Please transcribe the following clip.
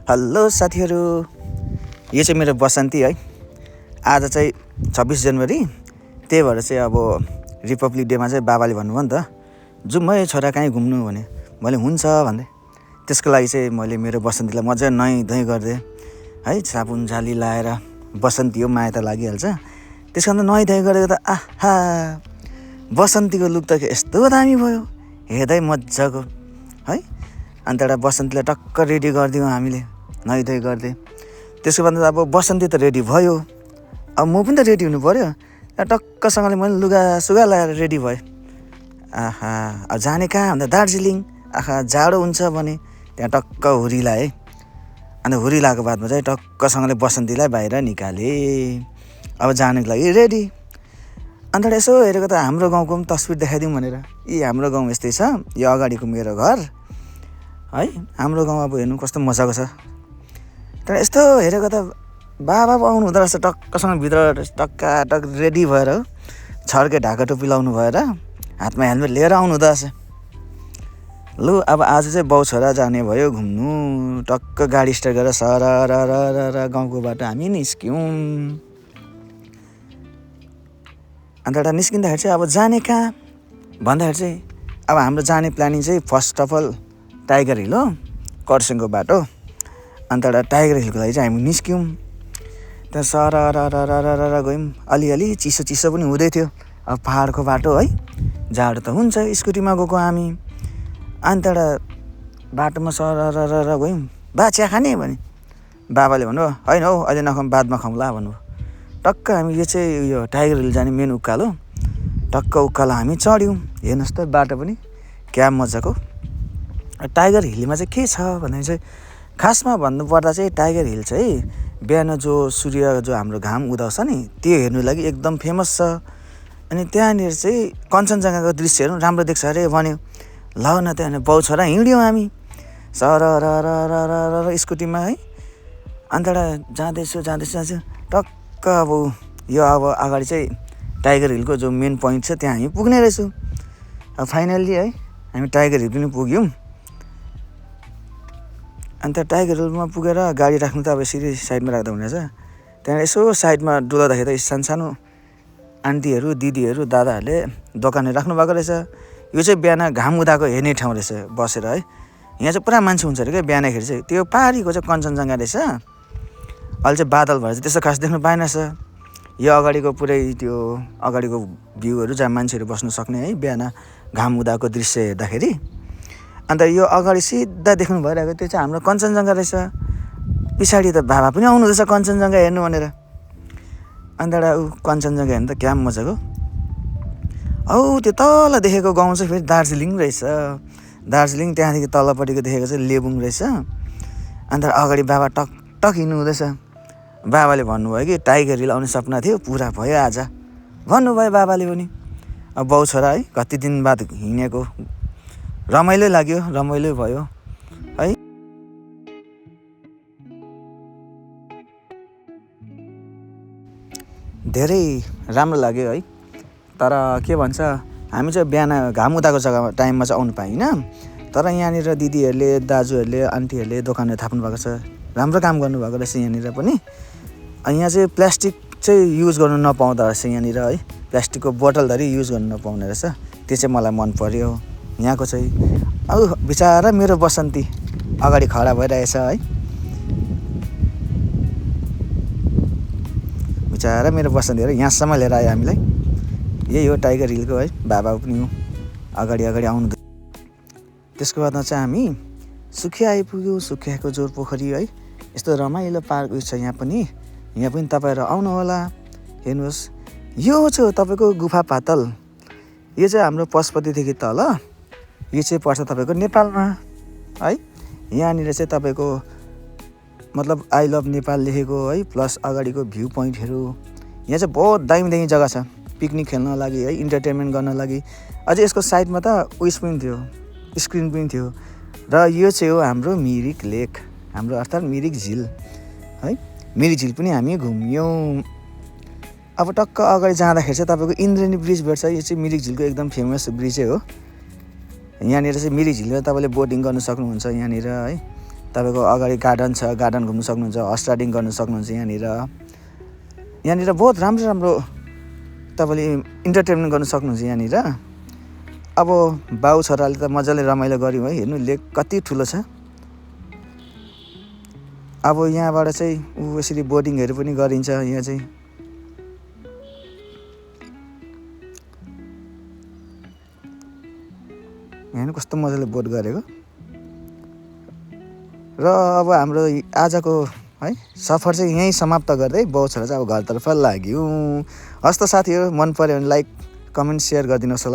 Hello साथीहरू, यो चाहिँ मेरो बसन्ती है। आज चाहिँ 26 जनवरी, त्यही भएर चाहिँ अब रिपब्लिक डेमा चाहिँ बाबाले भन्नुभयो नि त, जाउँ है छोरा कहीँ घुम्नु भने। मैले हुन्छ भन्दै। त्यसको लागि चाहिँ मैले मेरो बसन्तीलाई मजाले नुहाइधुवाइ गरिदिएँ है। साबुन जाली लाएर, बसन्ती हो माया त लागिहाल्छ। त्यस कारण नुहाइधुवाइ गरेको त आहा, बसन्तीको लुक त यस्तो दामी भयो, हेर्दै मजाको है। अन्त एउटा बसन्तीलाई टक्क रेडी गरिदियौँ हामीले, नुहाइधुवाइ गरिदिएँ। त्यसको बाद अब बसन्ती त रेडी भयो, अब म पनि त रेडी हुनु पऱ्यो। टक्कसँगले मैले लुगासुगा लगाएर रेडी भएँ। आहा, अब जाने कहाँ भन्दा दार्जिलिङ। आहा, जाडो हुन्छ भने त्यहाँ टक्क हुरी लाएँ। अन्त हुरी लगाएको बादमा चाहिँ टक्कसँगले बसन्तीलाई बाहिर निकालेँ। अब जानुको लागि रेडी। अन्त यसो हेरेको त हाम्रो गाउँको पनि तस्बिर देखाइदिउँ भनेर। हाम्रो गाउँ यस्तै छ, यो अगाडिको मेरो घर है। हाम्रो गाउँ अब हेर्नु कस्तो मजाको छ। तर यस्तो हेरेको त बाबा पो आउनु हुँदो रहेछ, टक्कसँग भित्र टक्काटक रेडी भएर, छड्के ढाका टोपी लाउनु भएर, हातमा हेलमेट लिएर आउनु हुँदो रहेछ। लु अब आज चाहिँ बाउ छोरा जाने भयो घुम्नु। टक्क गाडी स्टार्ट गरेर सरर गाउँको बाटो हामी निस्क्यौँ। अन्त एउटा निस्किँदाखेरि चाहिँ अब जाने कहाँ भन्दाखेरि चाहिँ अब हाम्रो जाने प्लानिङ चाहिँ first of all Tiger Hill हो, खरसाङको बाटो। अन्त एउटा टाइगर हिलको लागि चाहिँ हामी निस्क्यौँ। त्यहाँ सरर गयौँ। अलिअलि चिसो पनि हुँदै थियो। अब पाहाडको बाटो है, जाडो त हुन्छ। स्कुटीमा गएको हामी। अन्त एउटा बाटोमा सरर गयौँ। बा चिया खाने भने बाबाले भन्नुभयो होइन हौ अहिले नखाउँ, बादमा खाउँला भन्नुभयो। टक्क हामी यो चाहिँ यो टाइगर हिल जाने मेन उकालो, टक्क उकालो हामी चढ्यौँ। हेर्नुहोस् त बाटो पनि क्या मजाको। टाइगर हिलमा चाहिँ के छ भन्दाखेरि चाहिँ खासमा भन्नुपर्दा चाहिँ टाइगर हिल चाहिँ बिहान जो सूर्य जो हाम्रो घाम उदाउँछ नि, त्यो हेर्नु लागि एकदम फेमस छ। अनि त्यहाँनिर चाहिँ कञ्चनजङ्घाको दृश्यहरू राम्रो देख्छ अरे भन्यो। ल न त्यहाँ बाउ छोरा हिँड्यौँ हामी सरर स्कुटीमा है। अन्त एउटा जाँदैछु टक्क अब यो अब अगाडि चाहिँ टाइगर हिलको जो मेन पोइन्ट छ त्यहाँ हामी पुग्ने रहेछौँ। अब फाइनल्ली है हामी टाइगर हिल पनि पुग्यौँ। अन्त टाइगर हिलमा पुगेर गाडी राख्नु त अब यसरी साइडमा राख्दा हुने रहेछ। त्यहाँ यसो साइडमा डुलाउँदाखेरि त सानो आन्टीहरू, दिदीहरू, दादाहरूले दोकानहरू राख्नु भएको रहेछ। यो चाहिँ बिहान घाम उदाएको हेर्ने ठाउँ रहेछ बसेर है। यहाँ चाहिँ पुरा मान्छे हुन्छ अरे क्या बिहानखेरि चाहिँ। त्यो पारीको चाहिँ कञ्चनजङ्घा रहेछ। अहिले चाहिँ बादल भएर चाहिँ त्यस्तो खास देख्नु पाएन रहेछ। यो अगाडिको पुरै त्यो अगाडिको भ्यूहरू जहाँ मान्छेहरू बस्नु सक्ने है, बिहान घाम उदाएको दृश्य हेर्दाखेरि। अन्त यो अगाडि सिधा देख्नु भइरहेको त्यो चाहिँ हाम्रो कञ्चनजङ्घा रहेछ। पछाडि त बाबा पनि आउनु हुँदैछ कञ्चनजङ्घा हेर्नु भनेर। अन्त एउटा कञ्चनजङ्घा हेर्नु त क्या मजाको। औ त्यो तल देखेको गाउँ चाहिँ फेरि दार्जिलिङ रहेछ। दार्जिलिङ त्यहाँदेखि तलपट्टिको देखेको चाहिँ लेबुङ रहेछ। अन्त अगाडि बाबा टक हिँड्नु हुँदैछ। बाबाले भन्नुभयो कि टाइगर हिल आउने सपना थियो, पुरा भयो आज भन्नुभयो बाबाले पनि। अब बाउ छोरा है कति दिन बाद हिँडेको, रमाइलो लाग्यो, रमाइलो भयो है। धेरै राम्रो लाग्यो है। तर के भन्छ, हामी चाहिँ बिहान घाम उदाएको जग्गामा टाइममा चाहिँ आउनु पाइनँ। तर यहाँनिर दिदीहरूले, दाजुहरूले, आन्टीहरूले दोकानहरू थाप्नु भएको छ। राम्रो काम गर्नुभएको रहेछ यहाँनिर पनि। अनि यहाँ चाहिँ प्लास्टिक चाहिँ युज गर्नु नपाउँदो रहेछ यहाँनिर है। प्लास्टिकको बोतलधरि युज गर्नु नपाउने रहेछ। त्यो चाहिँ मलाई मन पर्यो यहाँको चाहिँ। औ बिचारा मेरो बसन्ती अगाडि खडा भइरहेछ है। बिचारा मेरो बसन्तीहरू यहाँसम्म लिएर आयो हामीलाई। यही हो टाइगर हिलको है, बाबा पनि हो अगाडि आउनु। त्यसको बादमा चाहिँ हामी सुखिया आइपुग्यौँ। सुखियाको जोर पोखरी है, यस्तो रमाइलो पार्क छ यहाँ पनि। यहाँ पनि तपाईँहरू आउनु होला। हेर्नुहोस्, यो चाहिँ हो तपाईँको गुफा पातल। यो चाहिँ हाम्रो पशुपतिदेखि तल, यो चाहिँ पर्छ तपाईँको नेपालमा है। यहाँनिर चाहिँ तपाईँको मतलब आई लभ नेपाल लेखेको है, प्लस अगाडिको भ्यू पोइन्टहरू। यहाँ चाहिँ बहुत दामी जग्गा छ पिकनिक खेल्न लागि है, इन्टरटेनमेन्ट गर्न लागि। अझै यसको साइडमा त उयस पनि थियो, स्क्रिन पनि थियो। र यो चाहिँ हो हाम्रो मिरिक लेक, हाम्रो अर्थात् मिरिक झिल है। मिरिक झिल पनि हामी घुम्यौँ। अब टक्क अगाडि जाँदाखेरि चाहिँ तपाईँको इन्द्रेणी ब्रिज भेट्छ। यो चाहिँ मिरिक झिलको एकदम फेमस ब्रिजै हो। यहाँनिर चाहिँ मिरिक झिलमा तपाईँले बोटिङ गर्न सक्नुहुन्छ यहाँनिर है। तपाईँको अगाडि गार्डन छ, गार्डन घुम्नु सक्नुहुन्छ, हर्स राइडिङ गर्नु सक्नुहुन्छ यहाँनिर बहुत राम्रो राम्रो तपाईँले इन्टरटेनमेन्ट गर्नु सक्नुहुन्छ यहाँनिर। अब बाउ छोराले त मजाले रमाइलो गऱ्यौँ है। हेर्नु लेक कति ठुलो छ। अब यहाँबाट चाहिँ यसरी बोटिङहरू पनि गरिन्छ। यहाँ चाहिँ हेर्नु कस्तो मजाले बोट गरेको। र अब हाम्रो आजको है सफर चाहिँ यहीँ समाप्त गर्दै बाउ छोरा चाहिँ अब घरतर्फ लाग्यौँ। हस् त साथीहरू, मन पर्यो भने लाइक कमेन्ट सेयर गरिदिनुहोस् होला।